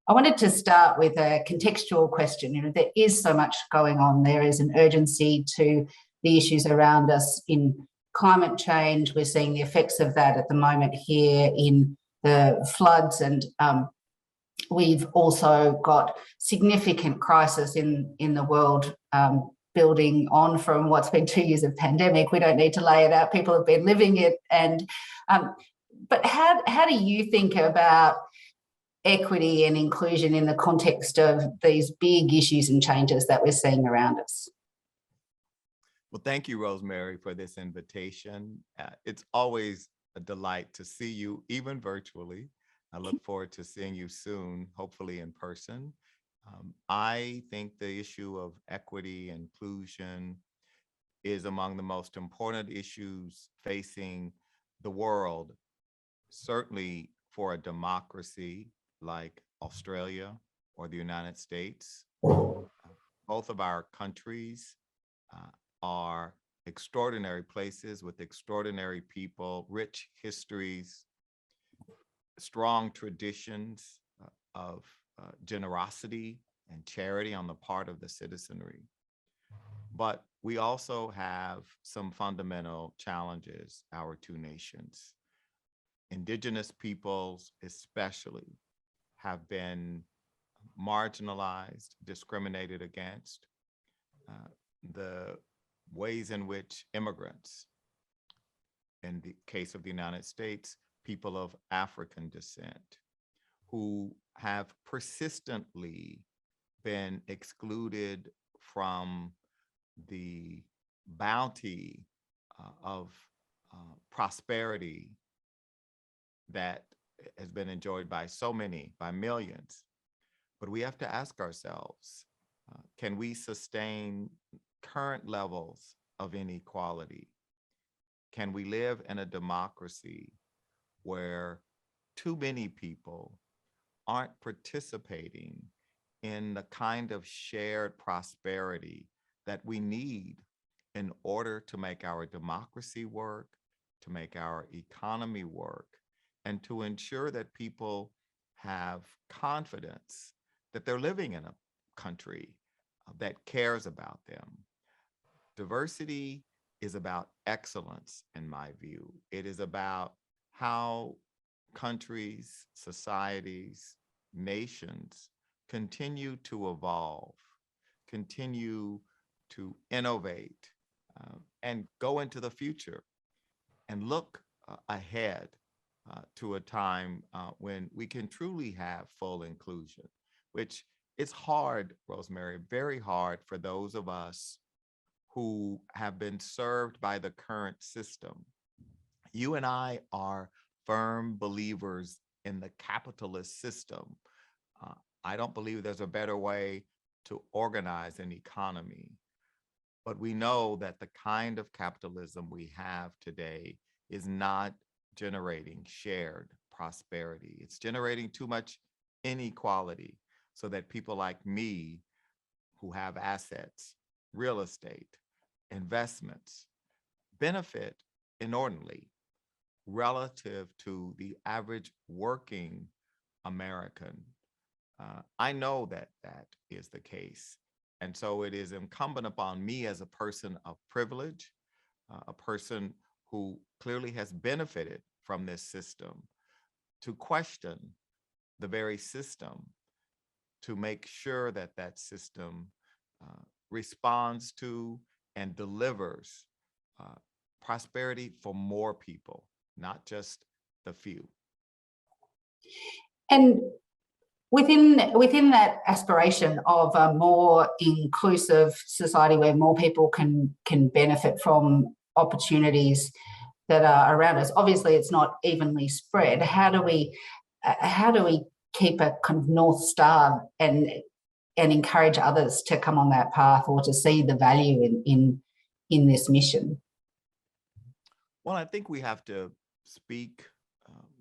I wanted to start with a contextual question. There is so much going on. There is an urgency to the issues around us in climate change. We're seeing the effects of that at the moment here in the floods, and we've also got significant crisis in the world, building on from what's been 2 years of pandemic. We don't need to lay it out. People have been living it. And but how do you think about equity and inclusion in the context of these big issues and changes that we're seeing around us? Well, thank you, Rosemary, for this invitation. It's always a delight to see you, even virtually. I look forward to seeing you soon, hopefully in person. I think the issue of equity and inclusion is among the most important issues facing the world, certainly for a democracy like Australia or the United States. Both of our countries are extraordinary places with extraordinary people, rich histories, strong traditions of generosity and charity on the part of the citizenry. But we also have some fundamental challenges, our two nations. Indigenous peoples especially have been marginalized, discriminated against. The ways in which immigrants, in the case of the United States, people of African descent, who have persistently been excluded from the bounty of prosperity that has been enjoyed by so many, by millions. But we have to ask ourselves, can we sustain current levels of inequality? Can we live in a democracy where too many people aren't participating in the kind of shared prosperity that we need in order to make our democracy work, to make our economy work, and to ensure that people have confidence that they're living in a country that cares about them? Diversity is about excellence, in my view. It is about how countries, societies, nations continue to evolve, continue to innovate, and go into the future and look ahead to a time when we can truly have full inclusion, which it's hard, Rosemary, very hard for those of us who have been served by the current system. You and I are firm believers in the capitalist system. I don't believe there's a better way to organize an economy, but we know that the kind of capitalism we have today is not generating shared prosperity. It's generating too much inequality so that people like me who have assets, real estate, investments, benefit inordinately relative to the average working American. I know that that is the case. And so it is incumbent upon me as a person of privilege, a person who clearly has benefited from this system, to question the very system, to make sure that that system responds to and delivers prosperity for more people, not just the few. And within that aspiration of a more inclusive society where more people can benefit from opportunities that are around us, obviously it's not evenly spread. How do we keep a kind of North Star and encourage others to come on that path or to see the value in this mission? Well, I think we have to speak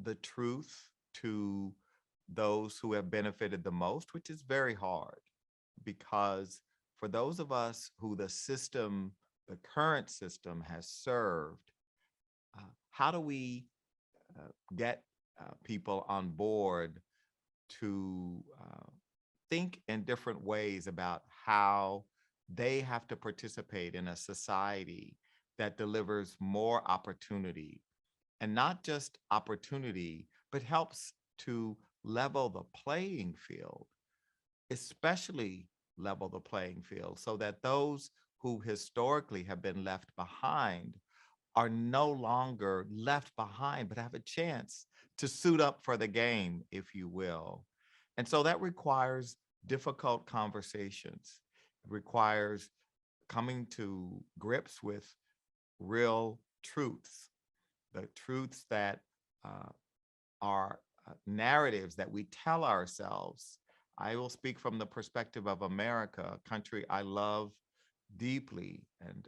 the truth to those who have benefited the most, which is very hard, because for those of us who the system, the current system has served, how do we get people on board to think in different ways about how they have to participate in a society that delivers more opportunity, and not just opportunity, but helps to level the playing field, especially level the playing field so that those who historically have been left behind are no longer left behind, but have a chance to suit up for the game, if you will. And so that requires difficult conversations. It requires coming to grips with real truths, the truths that are narratives that we tell ourselves. I will speak from the perspective of America, a country I love deeply, and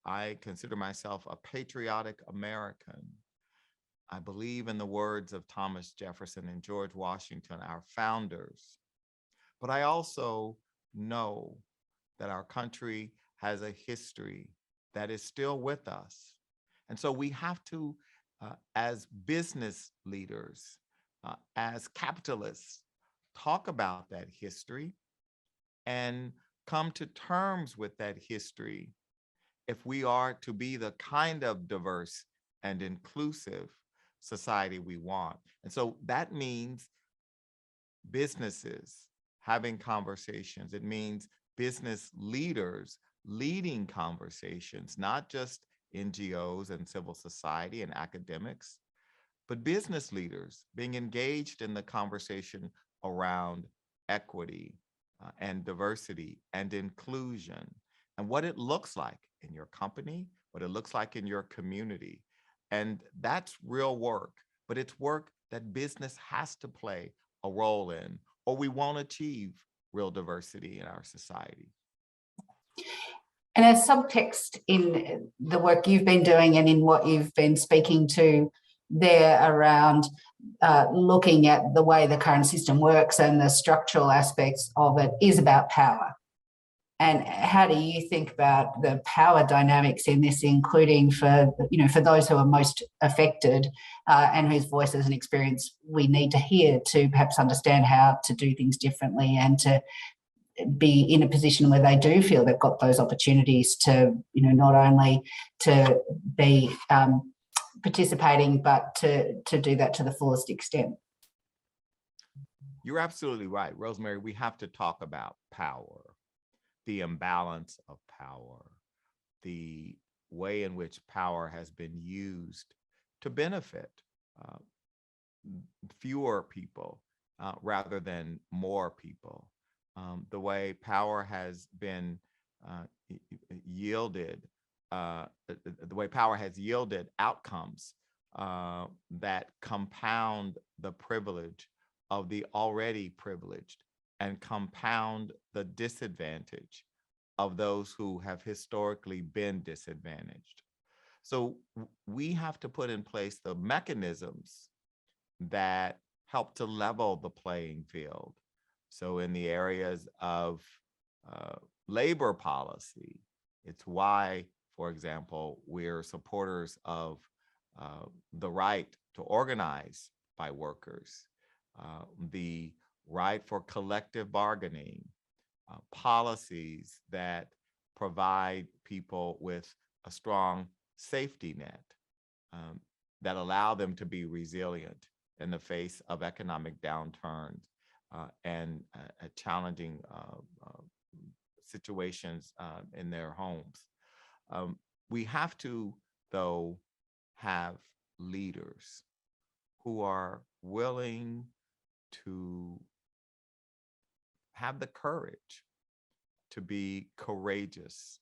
I consider myself a patriotic American. I believe in the words of Thomas Jefferson and George Washington, our founders. But I also know that our country has a history that is still with us. And so we have to, as business leaders, as capitalists, talk about that history and come to terms with that history if we are to be the kind of diverse and inclusive society we want. And so that means businesses having conversations. It means business leaders leading conversations, not just NGOs and civil society and academics, but business leaders being engaged in the conversation around equity and diversity and inclusion, and what it looks like in your company, what it looks like in your community. And that's real work, but it's work that business has to play a role in, or we won't achieve real diversity in our society. And as subtext in the work you've been doing and in what you've been speaking to there around looking at the way the current system works and the structural aspects of it is about power. And how do you think about the power dynamics in this, including for those who are most affected and whose voices and experience we need to hear to perhaps understand how to do things differently and to be in a position where they do feel they've got those opportunities to, not only to be participating, but to do that to the fullest extent? You're absolutely right, Rosemary. We have to talk about power, the imbalance of power, the way in which power has been used to benefit fewer people rather than more people. The way power has been yielded, the way power has yielded outcomes that compound the privilege of the already privileged and compound the disadvantage of those who have historically been disadvantaged. So we have to put in place the mechanisms that help to level the playing field. So in the areas of labor policy, it's why, for example, we're supporters of the right to organize by workers, the right for collective bargaining, policies that provide people with a strong safety net that allow them to be resilient in the face of economic downturns and challenging situations in their homes. We have to, though, have leaders who are willing to have the courage to be courageous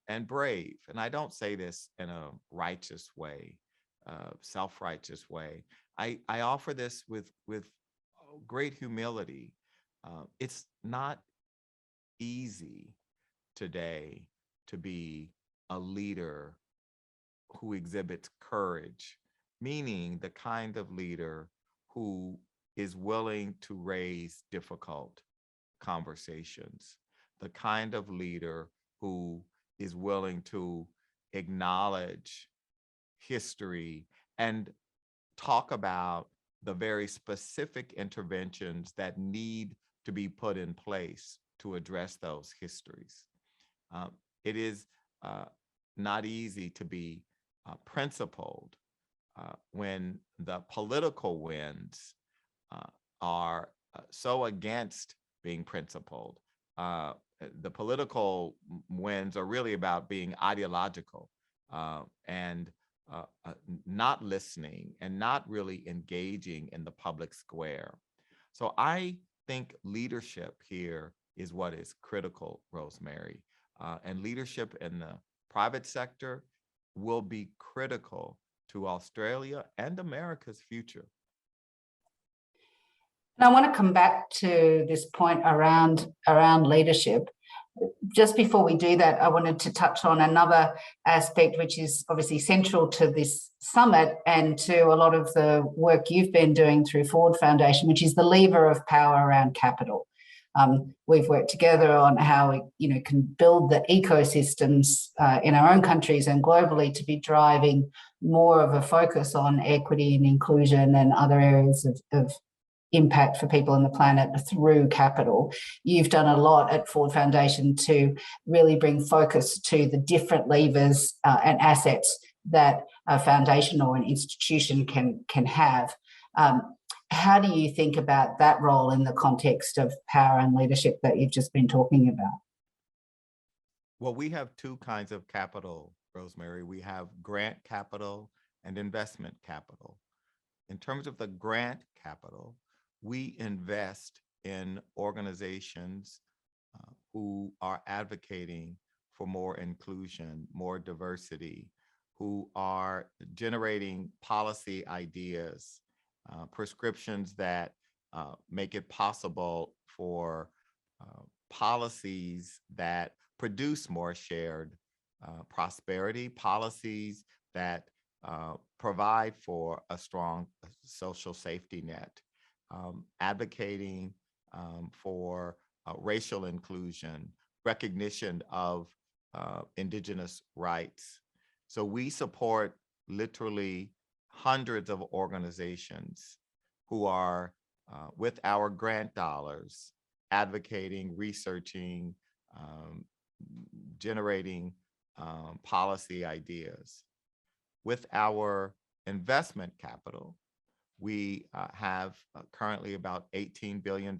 and brave. And I don't say this in a righteous way, self-righteous way. I offer this with great humility. It's not easy today to be a leader who exhibits courage, meaning the kind of leader who is willing to raise difficult conversations, the kind of leader who is willing to acknowledge history and talk about the very specific interventions that need to be put in place to address those histories. It is not easy to be principled when the political winds are so against being principled. The political winds are really about being ideological and not listening and not really engaging in the public square. So I think leadership here is what is critical, Rosemary. And leadership in the private sector will be critical to Australia and America's future. And I want to come back to this point around leadership. Just before we do that, I wanted to touch on another aspect which is obviously central to this summit and to a lot of the work you've been doing through Ford Foundation, which is the lever of power around capital. We've worked together on how we can build the ecosystems in our own countries and globally to be driving more of a focus on equity and inclusion and other areas of impact for people on the planet through capital. You've done a lot at Ford Foundation to really bring focus to the different levers and assets that a foundation or an institution can have. How do you think about that role in the context of power and leadership that you've just been talking about? Well, we have two kinds of capital, Rosemary. We have grant capital and investment capital. In terms of the grant capital, we invest in organizations who are advocating for more inclusion, more diversity, who are generating policy ideas, prescriptions that make it possible for policies that produce more shared prosperity, policies that provide for a strong social safety net, advocating for racial inclusion, recognition of Indigenous rights. So we support literally hundreds of organizations who are, with our grant dollars, advocating, researching, generating policy ideas. With our investment capital, we have currently about $18 billion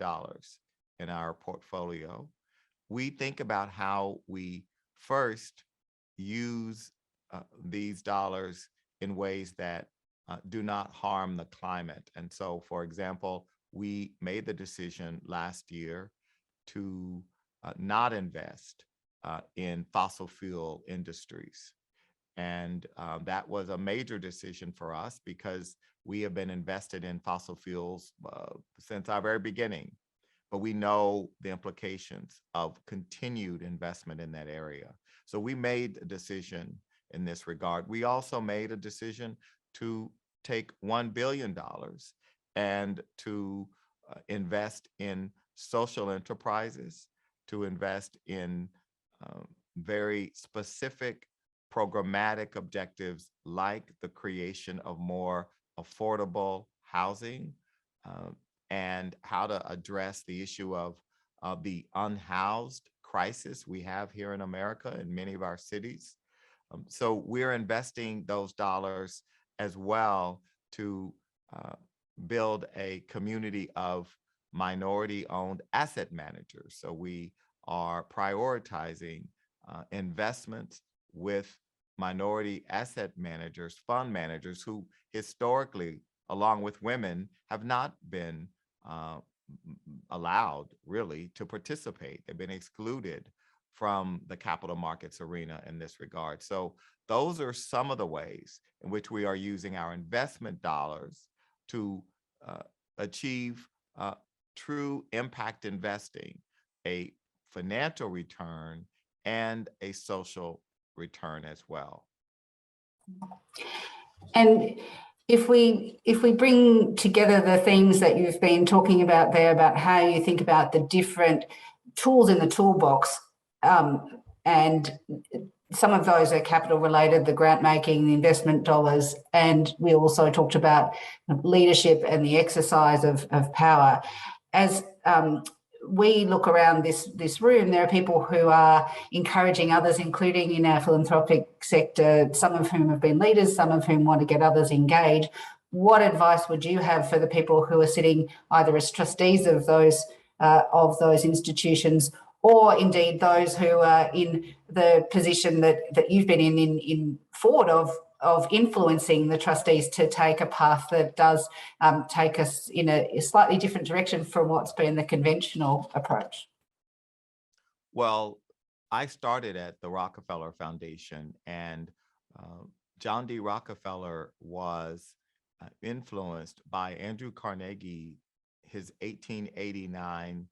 in our portfolio. We think about how we first use these dollars in ways that do not harm the climate. And so, for example, we made the decision last year to not invest in fossil fuel industries. And that was a major decision for us because we have been invested in fossil fuels since our very beginning. But we know the implications of continued investment in that area. So we made a decision in this regard. We also made a decision to take $1 billion and to invest in social enterprises, to invest in very specific programmatic objectives like the creation of more affordable housing and how to address the issue of the unhoused crisis we have here in America in many of our cities. So we're investing those dollars as well to build a community of minority-owned asset managers. So we are prioritizing investments with minority asset managers, fund managers who historically, along with women, have not been allowed really to participate. They've been excluded from the capital markets arena in this regard. So those are some of the ways in which we are using our investment dollars to achieve true impact investing, a financial return and a social return as well. And if we bring together the themes that you've been talking about there, about how you think about the different tools in the toolbox and some of those are capital related, the grant making, the investment dollars, and we also talked about leadership and the exercise of power. As we look around this room, there are people who are encouraging others, including in our philanthropic sector, some of whom have been leaders, some of whom want to get others engaged. What advice would you have for the people who are sitting either as trustees of those institutions, or indeed those who are in the position that you've been in Ford of influencing the trustees to take a path that does take us in a slightly different direction from what's been the conventional approach? Well, I started at the Rockefeller Foundation, and John D. Rockefeller was influenced by Andrew Carnegie, his 1889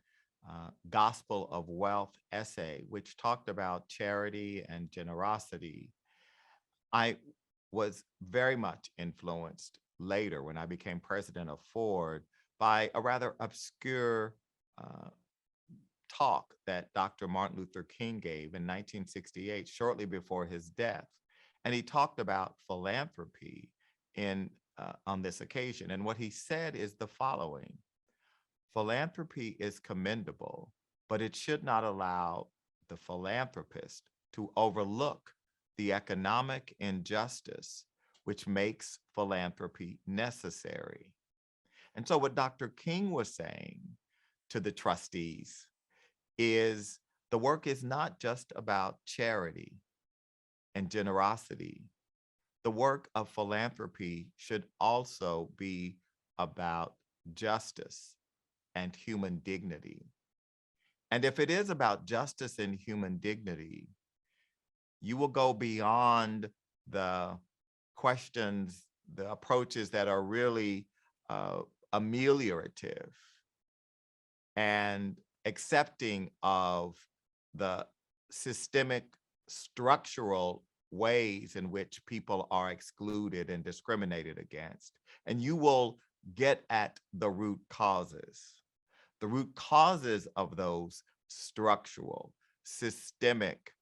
Gospel of Wealth essay, which talked about charity and generosity. I was very much influenced later when I became president of Ford by a rather obscure talk that Dr. Martin Luther King gave in 1968, shortly before his death. And he talked about philanthropy on this occasion. And what he said is the following: philanthropy is commendable, but it should not allow the philanthropist to overlook the economic injustice which makes philanthropy necessary. And so what Dr. King was saying to the trustees is the work is not just about charity and generosity. The work of philanthropy should also be about justice and human dignity. And if it is about justice and human dignity, you will go beyond the questions, the approaches that are really ameliorative and accepting of the systemic structural ways in which people are excluded and discriminated against. And you will get at the root causes of those structural, systemic,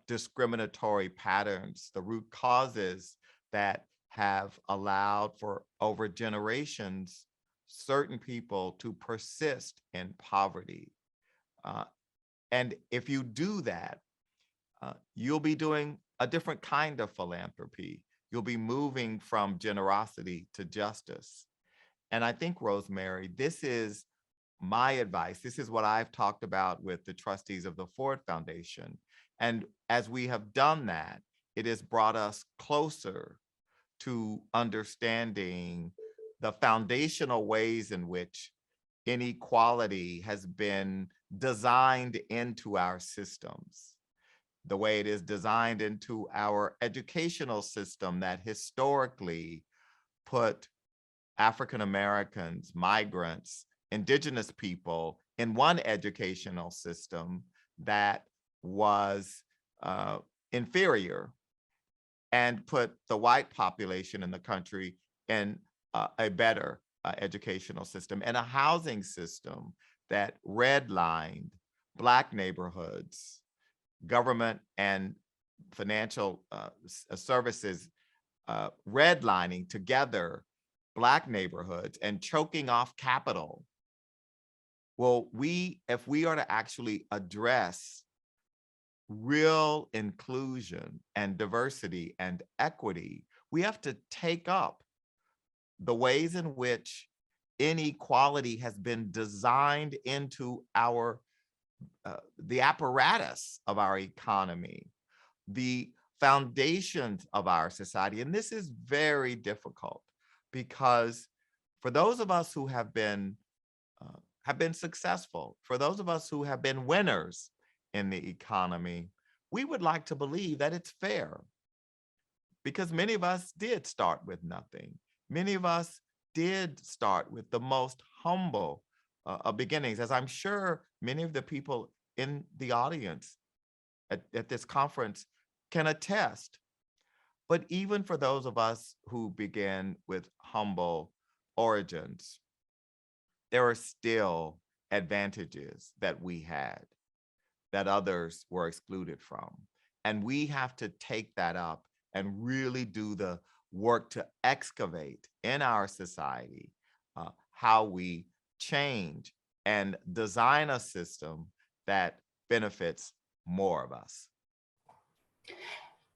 discriminatory patterns, the root causes that have allowed for over generations certain people to persist in poverty. And if you do that, you'll be doing a different kind of philanthropy. You'll be moving from generosity to justice. And I think, Rosemary, this is my advice. This is what I've talked about with the trustees of the Ford Foundation. And as we have done that, it has brought us closer to understanding the foundational ways in which inequality has been designed into our systems, the way it is designed into our educational system that historically put African Americans, migrants, indigenous people in one educational system that was inferior, and put the white population in the country in a better educational system, and a housing system that redlined Black neighborhoods, government and financial services redlining together Black neighborhoods and choking off capital. Well, if we are to actually address real inclusion and diversity and equity, we have to take up the ways in which inequality has been designed into our the apparatus of our economy, the foundations of our society. And this is very difficult because for those of us who have been successful, for those of us who have been winners in the economy, we would like to believe that it's fair, because many of us did start with nothing. Many of us did start with the most humble of beginnings, as I'm sure many of the people in the audience at this conference can attest. But even for those of us who began with humble origins, there are still advantages that we had that others were excluded from. And we have to take that up and really do the work to excavate in our society how we change and design a system that benefits more of us.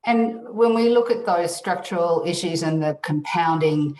And when we look at those structural issues and the compounding